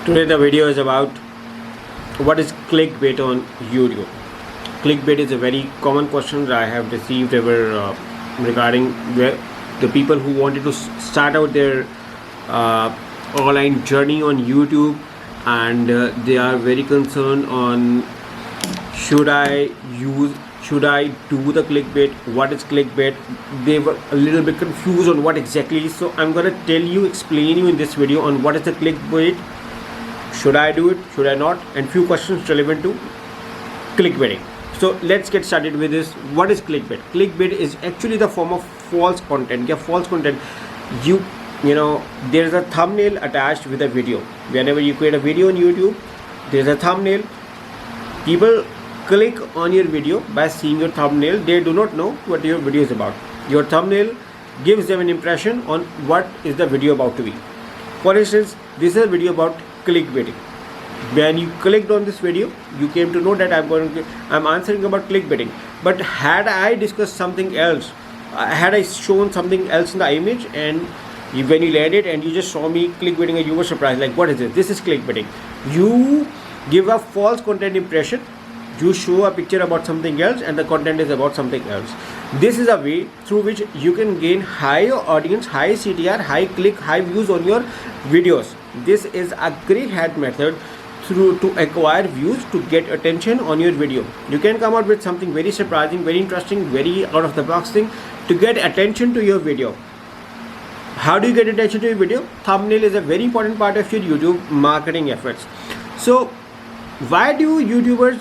Today the video is about what is clickbait on YouTube. Clickbait is a very common question that I have received ever regarding the people who wanted to start out their online journey on YouTube, and they are very concerned on should I do the clickbait, what is clickbait. They were a little bit confused on what exactly is. So I'm gonna explain you in this video on what is the clickbait, should I do it, should I not, and few questions relevant to clickbaiting. So let's get started with this. What is clickbait? Clickbait is actually the form of false content. False content. You know, there's a thumbnail attached with a video. Whenever you create a video on YouTube, there's a thumbnail. People click on your video by seeing your thumbnail. They do not know what your video is about. Your thumbnail gives them an impression on what is the video about to be. For instance, this is a video about clickbaiting. When you clicked on this video, you came to know that I'm answering about clickbaiting. But had I discussed something else, had I shown something else in the image, and when you landed and you just saw me clickbaiting, and you were surprised, like, what is this? This is clickbaiting. You give a false content impression. You show a picture about something else and the content is about something else. This is a way through which you can gain high audience, high CTR, high click, high views on your videos. This is a great hat method to acquire views, to get attention on your video. You can come out with something very surprising, very interesting, very out of the box thing to get attention to your video. How do you get attention to your video? Thumbnail is a very important part of your YouTube marketing efforts. So why do YouTubers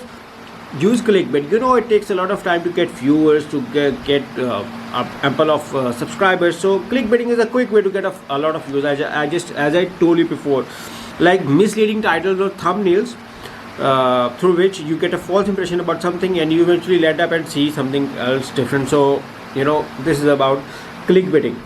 use clickbait? You know, it takes a lot of time to get viewers, to get ample of subscribers. So clickbaiting is a quick way to get a lot of views. As I told you before, like misleading titles or thumbnails through which you get a false impression about something and you eventually land up and see something else different. So you know, this is about clickbaiting.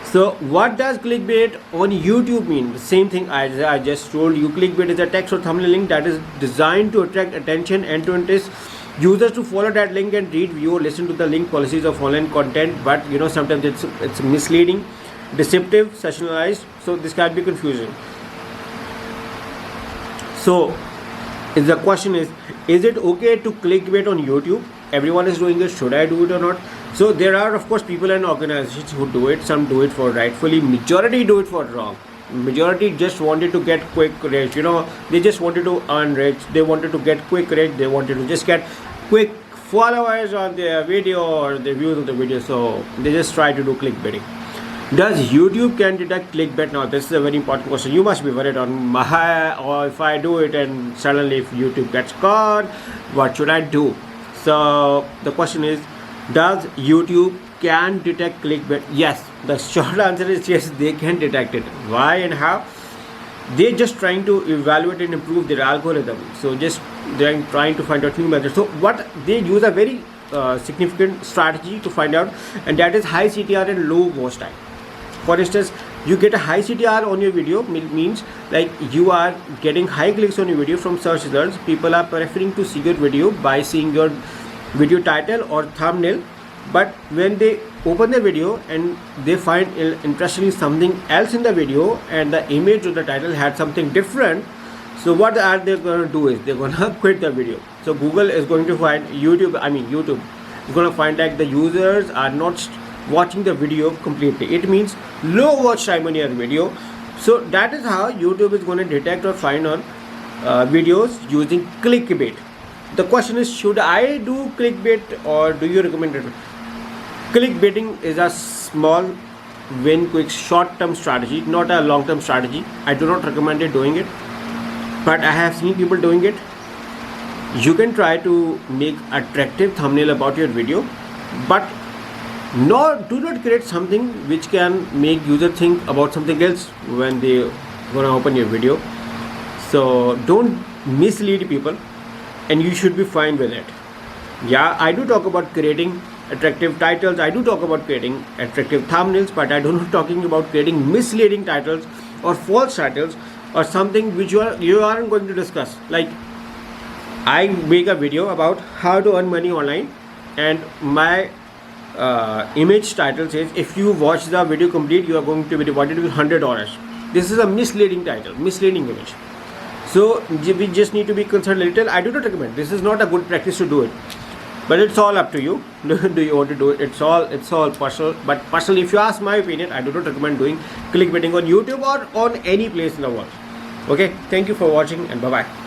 So what does clickbait on YouTube mean? The same thing I just told you. Clickbait is a text or thumbnail link that is designed to attract attention and to entice users to follow that link and read, view, or listen to the link policies of online content. But you know, sometimes it's misleading, deceptive, sensationalized. So this can be confusing. So the question is it okay to clickbait on YouTube? Everyone is doing it. Should I do it or not? So there are, of course, people and organizations who do it. Some do it for rightfully. Majority do it for wrong. Majority just wanted to get quick reach. You know, they just wanted to earn reach. They wanted to get quick reach. They wanted to just get quick followers on their video or the views of the video. So they just try to do clickbaiting. Does YouTube can detect clickbait? Now this is a very important question. You must be worried on or if I do it and suddenly if YouTube gets caught, what should I do? So the question is, does YouTube can detect clickbait? Yes, the short answer is yes, they can detect it. Why and how? They're just trying to evaluate and improve their algorithm. So just they're trying to find out new methods. So what they use a very significant strategy to find out, and that is high CTR and low watch time. For instance, you get a high CTR on your video, means like you are getting high clicks on your video from search results. People are preferring to see your video by seeing your video title or thumbnail. But when they open the video and they find interestingly something else in the video and the image or the title had something different, so what are they going to do is they're going to quit the video. So Google is going to find YouTube is going to find that the users are not watching the video completely. It means low watch time on your video. So that is how YouTube is going to detect or find on videos using clickbait. The question is, should I do clickbait or do you recommend it? Clickbaiting is a small win quick short-term strategy, not a long-term strategy. I do not recommend it doing it, but I have seen people doing it. You can try to make attractive thumbnail about your video, but do not create something which can make user think about something else when they gonna open your video. So don't mislead people, and you should be fine with it. Yeah, I do talk about creating attractive titles, I do talk about creating attractive thumbnails, but I do not talking about creating misleading titles or false titles or something which you aren't going to discuss. Like, I make a video about how to earn money online, and my image title says, if you watch the video complete, you are going to be rewarded with $100. This is a misleading title, misleading image. So we just need to be concerned a little. I do not recommend. This is not a good practice to do it, but it's all up to you. Do you want to do it? It's all personal. But personally, if you ask my opinion, I do not recommend doing clickbaiting on YouTube or on any place in the world. Okay, thank you for watching and bye bye.